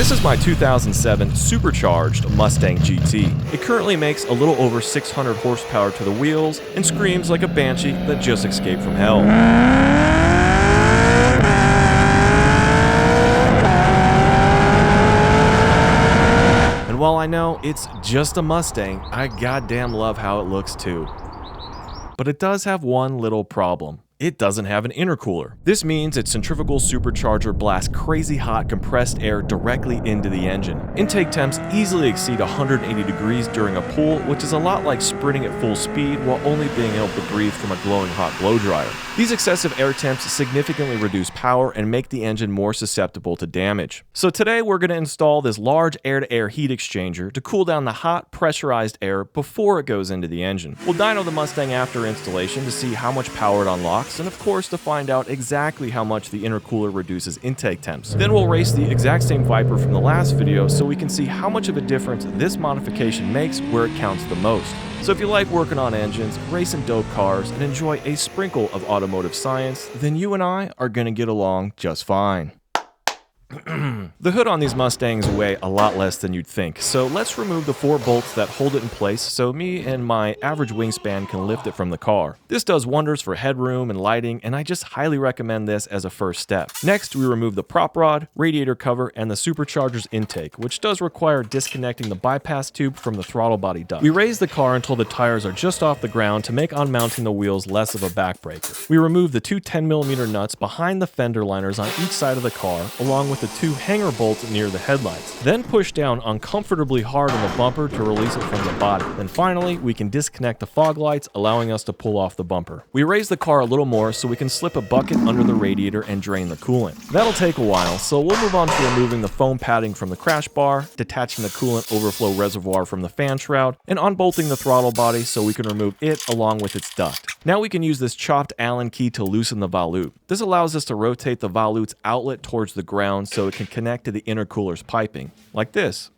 This is my 2007 supercharged Mustang GT. It currently makes a little over 600 horsepower to the wheels and screams like a banshee that just escaped from hell. And while I know it's just a Mustang, I goddamn love how it looks too. But it does have one little problem. It doesn't have an intercooler. This means its centrifugal supercharger blasts crazy hot compressed air directly into the engine. Intake temps easily exceed 180 degrees during a pull, which is a lot like sprinting at full speed while only being able to breathe from a glowing hot blow dryer. These excessive air temps significantly reduce power and make the engine more susceptible to damage. So today we're going to install this large air-to-air heat exchanger to cool down the hot, pressurized air before it goes into the engine. We'll dyno the Mustang after installation to see how much power it unlocks, and of course to find out exactly how much the intercooler reduces intake temps. Then we'll race the exact same Viper from the last video so we can see how much of a difference this modification makes where it counts the most. So if you like working on engines, racing dope cars, and enjoy a sprinkle of automotive science, then you and I are going to get along just fine. The hood on these Mustangs weigh a lot less than you'd think, so let's remove the 4 bolts that hold it in place so me and my average wingspan can lift it from the car. This does wonders for headroom and lighting, and I just highly recommend this as a first step. Next, we remove the prop rod, radiator cover, and the supercharger's intake, which does require disconnecting the bypass tube from the throttle body duct. We raise the car until the tires are just off the ground to make unmounting the wheels less of a backbreaker. We remove the 2 10mm nuts behind the fender liners on each side of the car, along with the 2 hanger bolts near the headlights. Then push down uncomfortably hard on the bumper to release it from the body. Then finally, we can disconnect the fog lights, allowing us to pull off the bumper. We raise the car a little more so we can slip a bucket under the radiator and drain the coolant. That'll take a while, so we'll move on to removing the foam padding from the crash bar, detaching the coolant overflow reservoir from the fan shroud, and unbolting the throttle body so we can remove it along with its duct. Now we can use this chopped Allen key to loosen the volute. This allows us to rotate the volute's outlet towards the ground so it can connect to the intercooler's piping, like this.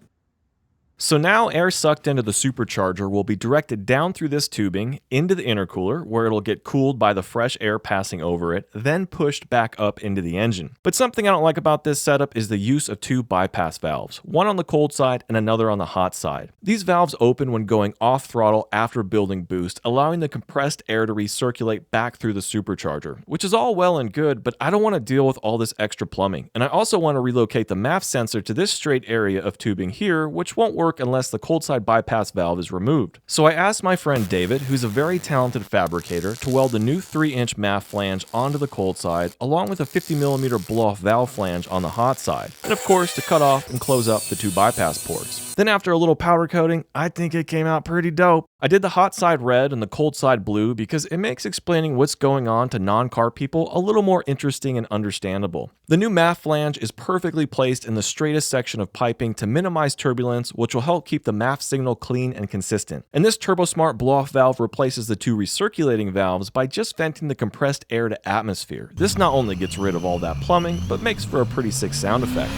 So now air sucked into the supercharger will be directed down through this tubing into the intercooler, where it'll get cooled by the fresh air passing over it, then pushed back up into the engine. But something I don't like about this setup is the use of 2 bypass valves, one on the cold side and another on the hot side. These valves open when going off throttle after building boost, allowing the compressed air to recirculate back through the supercharger, which is all well and good, but I don't want to deal with all this extra plumbing. And I also want to relocate the MAF sensor to this straight area of tubing here, which won't work unless the cold side bypass valve is removed. So I asked my friend David, who's a very talented fabricator, to weld a new 3-inch MAF flange onto the cold side, along with a 50mm blow-off valve flange on the hot side, and of course to cut off and close up the 2 bypass ports. Then after a little powder coating, I think it came out pretty dope. I did the hot side red and the cold side blue because it makes explaining what's going on to non-car people a little more interesting and understandable. The new MAF flange is perfectly placed in the straightest section of piping to minimize turbulence, which will help keep the MAF signal clean and consistent. And this TurboSmart blow-off valve replaces the 2 recirculating valves by just venting the compressed air to atmosphere. This not only gets rid of all that plumbing, but makes for a pretty sick sound effect.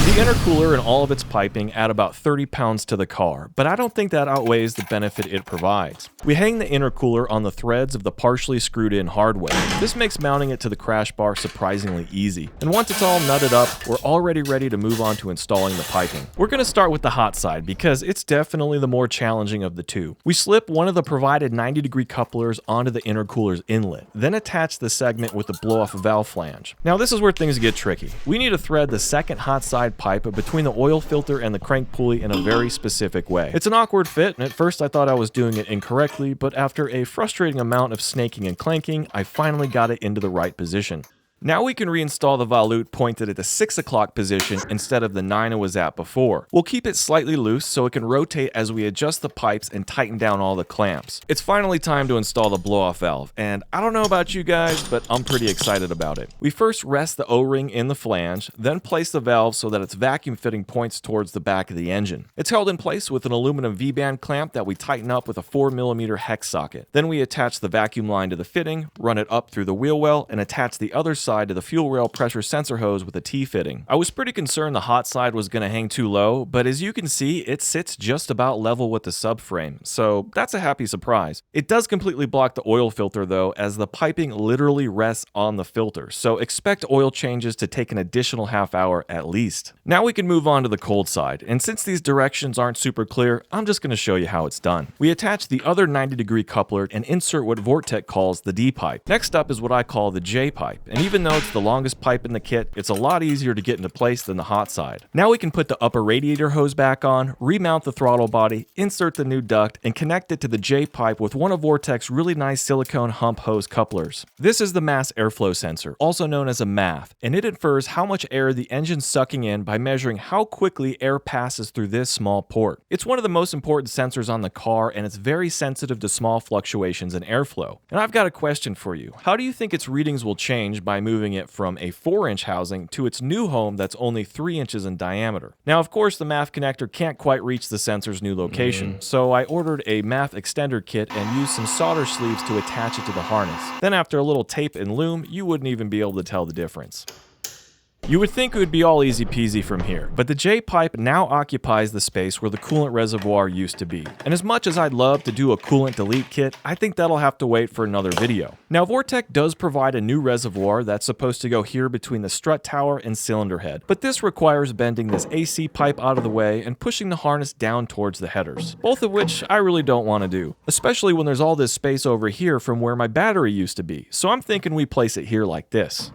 The intercooler and all of its piping add about 30 pounds to the car, but I don't think that outweighs the benefit it provides. We hang the intercooler on the threads of the partially screwed in hardware. This makes mounting it to the crash bar surprisingly easy. And once it's all nutted up, we're already ready to move on to installing the piping. We're going to start with the hot side because it's definitely the more challenging of the 2. We slip one of the provided 90-degree couplers onto the intercooler's inlet, then attach the segment with the blow-off valve flange. Now this is where things get tricky. We need to thread the second hot side pipe between the oil filter and the crank pulley in a very specific way. It's an awkward fit, and at first I thought I was doing it incorrectly, but after a frustrating amount of snaking and clanking, I finally got it into the right position. Now we can reinstall the volute pointed at the 6 o'clock position instead of the 9 it was at before. We'll keep it slightly loose so it can rotate as we adjust the pipes and tighten down all the clamps. It's finally time to install the blow-off valve, and I don't know about you guys, but I'm pretty excited about it. We first rest the O-ring in the flange, then place the valve so that its vacuum fitting points towards the back of the engine. It's held in place with an aluminum V-band clamp that we tighten up with a 4mm hex socket. Then we attach the vacuum line to the fitting, run it up through the wheel well, and attach the other side side to the fuel rail pressure sensor hose with a T-fitting. I was pretty concerned the hot side was going to hang too low, but as you can see, it sits just about level with the subframe, so that's a happy surprise. It does completely block the oil filter though, as the piping literally rests on the filter, so expect oil changes to take an additional half hour at least. Now we can move on to the cold side, and since these directions aren't super clear, I'm just going to show you how it's done. We attach the other 90-degree coupler and insert what Vortech calls the D-pipe. Next up is what I call the J-pipe, and even though it's the longest pipe in the kit, it's a lot easier to get into place than the hot side. Now we can put the upper radiator hose back on, remount the throttle body, insert the new duct, and connect it to the J-pipe with one of Vortech's really nice silicone hump hose couplers. This is the mass airflow sensor, also known as a MAF, and it infers how much air the engine's sucking in by measuring how quickly air passes through this small port. It's one of the most important sensors on the car, and it's very sensitive to small fluctuations in airflow. And I've got a question for you. How do you think its readings will change by moving it from a 4-inch housing to its new home that's only 3 inches in diameter? Now, of course, the MAF connector can't quite reach the sensor's new location, so I ordered a MAF extender kit and used some solder sleeves to attach it to the harness. Then after a little tape and loom, you wouldn't even be able to tell the difference. You would think it would be all easy peasy from here, but the J-pipe now occupies the space where the coolant reservoir used to be. And as much as I'd love to do a coolant delete kit, I think that'll have to wait for another video. Now, Vortech does provide a new reservoir that's supposed to go here between the strut tower and cylinder head, but this requires bending this AC pipe out of the way and pushing the harness down towards the headers, both of which I really don't want to do, especially when there's all this space over here from where my battery used to be, so I'm thinking we place it here like this.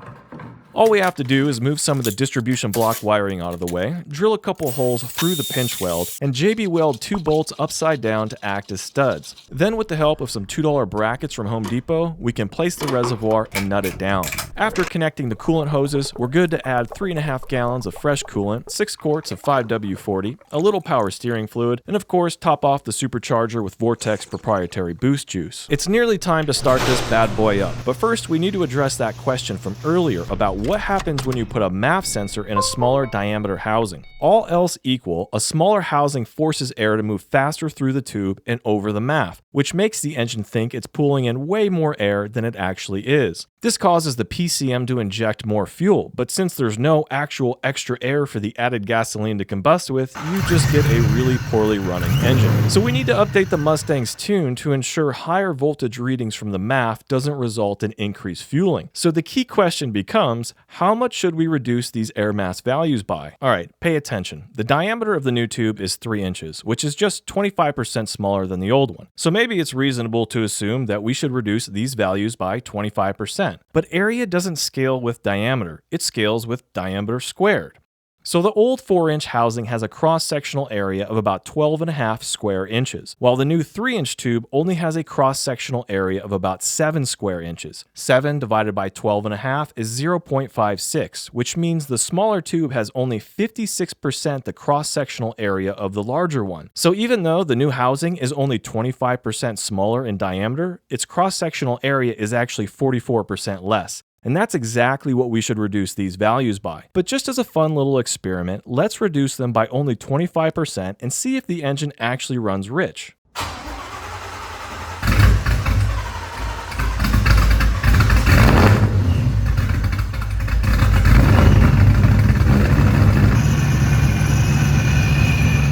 All we have to do is move some of the distribution block wiring out of the way, drill a couple holes through the pinch weld, and JB weld 2 bolts upside down to act as studs. Then with the help of some $2 brackets from Home Depot, we can place the reservoir and nut it down. After connecting the coolant hoses, we're good to add 3.5 gallons of fresh coolant, 6 quarts of 5W40, a little power steering fluid, and of course top off the supercharger with Vortech's proprietary boost juice. It's nearly time to start this bad boy up, but first we need to address that question from earlier about what happens when you put a MAF sensor in a smaller diameter housing. All else equal, a smaller housing forces air to move faster through the tube and over the MAF, which makes the engine think it's pulling in way more air than it actually is. This causes the PCM to inject more fuel, but since there's no actual extra air for the added gasoline to combust with, you just get a really poorly running engine. So we need to update the Mustang's tune to ensure higher voltage readings from the MAF doesn't result in increased fueling. So the key question becomes, how much should we reduce these air mass values by? Alright, pay attention. The diameter of the new tube is 3 inches, which is just 25% smaller than the old one. So maybe it's reasonable to assume that we should reduce these values by 25%. But area doesn't scale with diameter, it scales with diameter squared. So the old 4-inch housing has a cross-sectional area of about 12.5 square inches, while the new 3-inch tube only has a cross-sectional area of about 7 square inches. 7 divided by 12.5 is 0.56, which means the smaller tube has only 56% the cross-sectional area of the larger one. So even though the new housing is only 25% smaller in diameter, its cross-sectional area is actually 44% less. And that's exactly what we should reduce these values by. But just as a fun little experiment, let's reduce them by only 25% and see if the engine actually runs rich.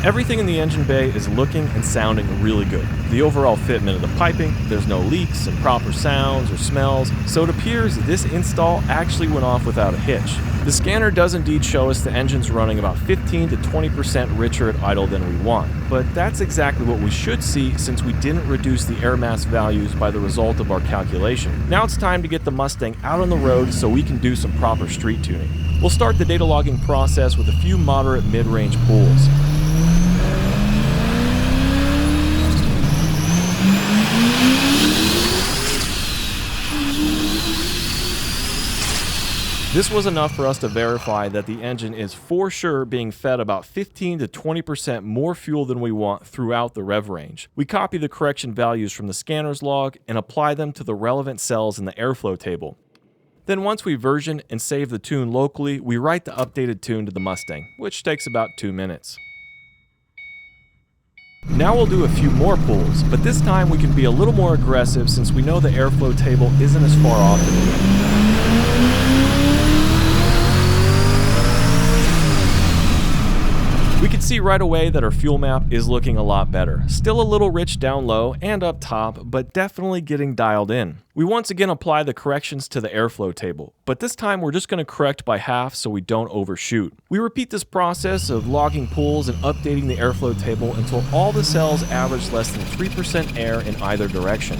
Everything in the engine bay is looking and sounding really good. The overall fitment of the piping, there's no leaks, improper sounds or smells, so it appears this install actually went off without a hitch. The scanner does indeed show us the engine's running about 15 to 20% richer at idle than we want, but that's exactly what we should see since we didn't reduce the air mass values by the result of our calculation. Now it's time to get the Mustang out on the road so we can do some proper street tuning. We'll start the data logging process with a few moderate mid-range pulls. This was enough for us to verify that the engine is for sure being fed about 15 to 20% more fuel than we want throughout the rev range. We copy the correction values from the scanner's log and apply them to the relevant cells in the airflow table. Then once we version and save the tune locally, we write the updated tune to the Mustang, which takes about 2 minutes. Now we'll do a few more pulls, but this time we can be a little more aggressive since we know the airflow table isn't as far off as we We can see right away that our fuel map is looking a lot better. Still a little rich down low and up top, but definitely getting dialed in. We once again apply the corrections to the airflow table, but this time we're just going to correct by half so we don't overshoot. We repeat this process of logging pools and updating the airflow table until all the cells average less than 3% air in either direction.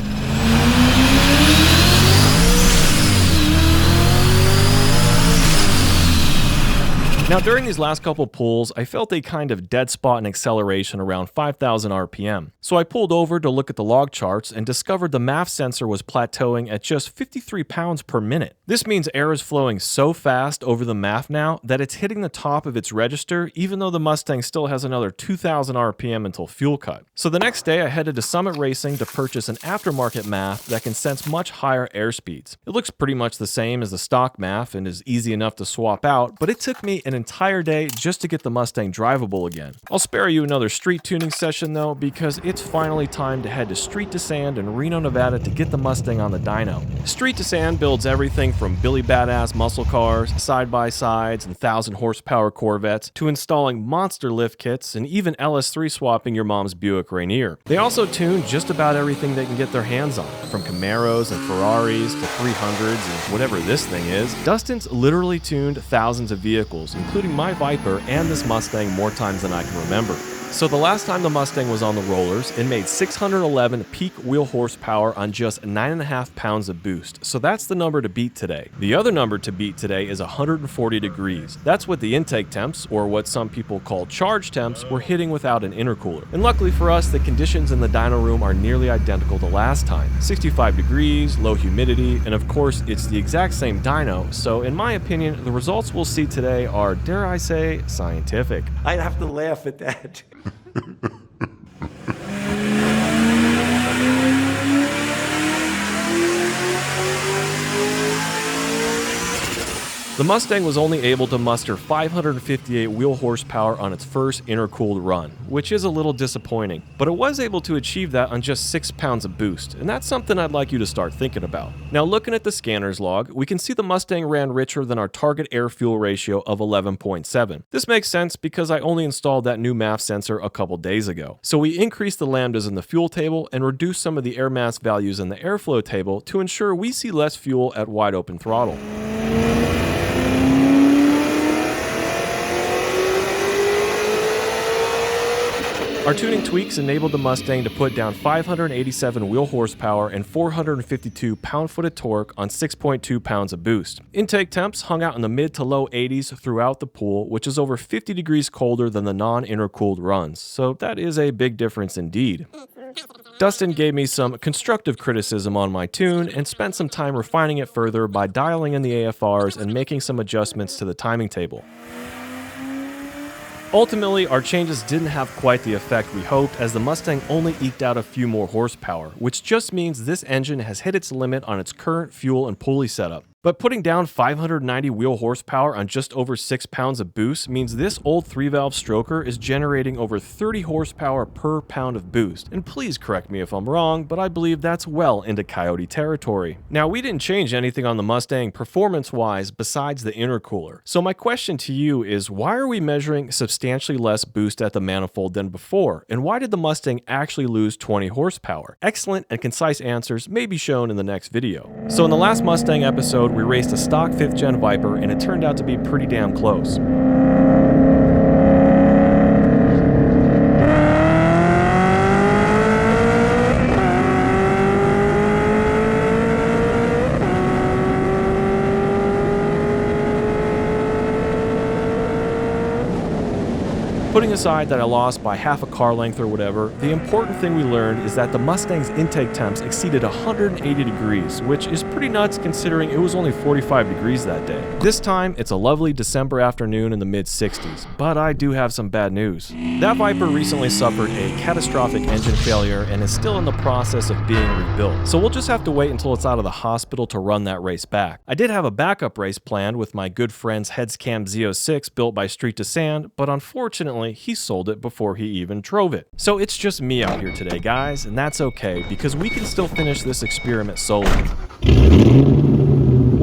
Now during these last couple pulls, I felt a kind of dead spot in acceleration around 5,000 RPM. So I pulled over to look at the log charts and discovered the MAF sensor was plateauing at just 53 pounds per minute. This means air is flowing so fast over the MAF now that it's hitting the top of its register, even though the Mustang still has another 2,000 RPM until fuel cut. So the next day I headed to Summit Racing to purchase an aftermarket MAF that can sense much higher air speeds. It looks pretty much the same as the stock MAF and is easy enough to swap out, but it took me an entire day just to get the Mustang drivable again. I'll spare you another street tuning session though, because it's finally time to head to Street to Sand in Reno, Nevada to get the Mustang on the dyno. Street to Sand builds everything from Billy Badass muscle cars, side-by-sides, and 1,000 horsepower Corvettes to installing monster lift kits and even LS3 swapping your mom's Buick Rainier. They also tune just about everything they can get their hands on, from Camaros and Ferraris to 300s and whatever this thing is. Dustin's literally tuned thousands of vehicles, including my Viper and this Mustang more times than I can remember. So the last time the Mustang was on the rollers, it made 611 peak wheel horsepower on just 9.5 pounds of boost. So that's the number to beat today. The other number to beat today is 140 degrees. That's what the intake temps, or what some people call charge temps, were hitting without an intercooler. And luckily for us, the conditions in the dyno room are nearly identical to last time. 65 degrees, low humidity, and of course it's the exact same dyno, so in my opinion, the results we'll see today are, dare I say, scientific. I'd have to laugh at that. The Mustang was only able to muster 558 wheel horsepower on its first intercooled run, which is a little disappointing, but it was able to achieve that on just 6 pounds of boost, and that's something I'd like you to start thinking about. Now looking at the scanner's log, we can see the Mustang ran richer than our target air-fuel ratio of 11.7. This makes sense because I only installed that new MAF sensor a couple days ago. So we increased the lambdas in the fuel table and reduced some of the air mass values in the airflow table to ensure we see less fuel at wide open throttle. Our tuning tweaks enabled the Mustang to put down 587 wheel horsepower and 452 pound-foot of torque on 6.2 pounds of boost. Intake temps hung out in the mid to low 80s throughout the pool, which is over 50 degrees colder than the non-intercooled runs, so that is a big difference indeed. Dustin gave me some constructive criticism on my tune and spent some time refining it further by dialing in the AFRs and making some adjustments to the timing table. Ultimately, our changes didn't have quite the effect we hoped, as the Mustang only eked out a few more horsepower, which just means this engine has hit its limit on its current fuel and pulley setup. But putting down 590 wheel horsepower on just over 6 pounds of boost means this old 3-valve stroker is generating over 30 horsepower per pound of boost. And please correct me if I'm wrong, but I believe that's well into Coyote territory. Now, we didn't change anything on the Mustang performance-wise besides the intercooler. So my question to you is, why are we measuring substantially less boost at the manifold than before? And why did the Mustang actually lose 20 horsepower? Excellent and concise answers may be shown in the next video. So in the last Mustang episode, we raced a stock 5th gen Viper, and it turned out to be pretty damn close. Putting aside that I lost by half a car length or whatever, the important thing we learned is that the Mustang's intake temps exceeded 180 degrees, which is pretty nuts considering it was only 45 degrees that day. This time, it's a lovely December afternoon in the mid-60s, but I do have some bad news. That Viper recently suffered a catastrophic engine failure and is still in the process of being rebuilt, so we'll just have to wait until it's out of the hospital to run that race back. I did have a backup race planned with my good friend's Headscam Z06 built by Street to Sand, but unfortunately, he sold it before he even drove it. So it's just me out here today, guys, and that's okay, because we can still finish this experiment solo.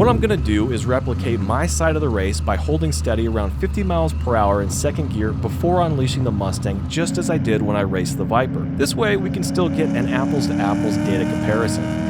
What I'm gonna do is replicate my side of the race by holding steady around 50 miles per hour in second gear before unleashing the Mustang, just as I did when I raced the Viper. This way we can still get an apples to apples data comparison.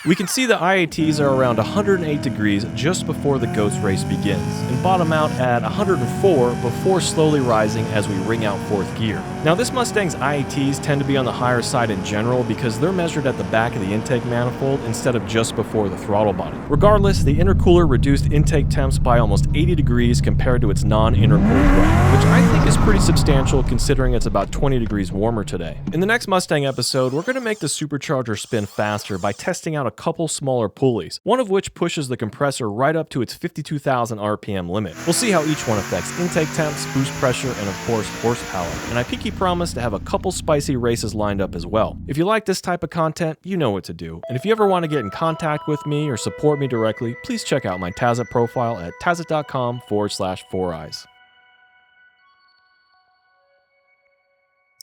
We can see the IATs are around 108 degrees just before the ghost race begins, and bottom out at 104 before slowly rising as we ring out fourth gear. Now this Mustang's IATs tend to be on the higher side in general because they're measured at the back of the intake manifold instead of just before the throttle body. Regardless, the intercooler reduced intake temps by almost 80 degrees compared to its non-intercooled run, which I think is pretty substantial considering it's about 20 degrees warmer today. In the next Mustang episode, we're going to make the supercharger spin faster by testing out a couple smaller pulleys, one of which pushes the compressor right up to its 52,000 RPM limit. We'll see how each one affects intake temps, boost pressure, and of course horsepower. And I pinky promise to have a couple spicy races lined up as well. If you like this type of content, you know what to do. And if you ever want to get in contact with me or support me directly, please check out my Tazit profile at tazit.com/4eyes.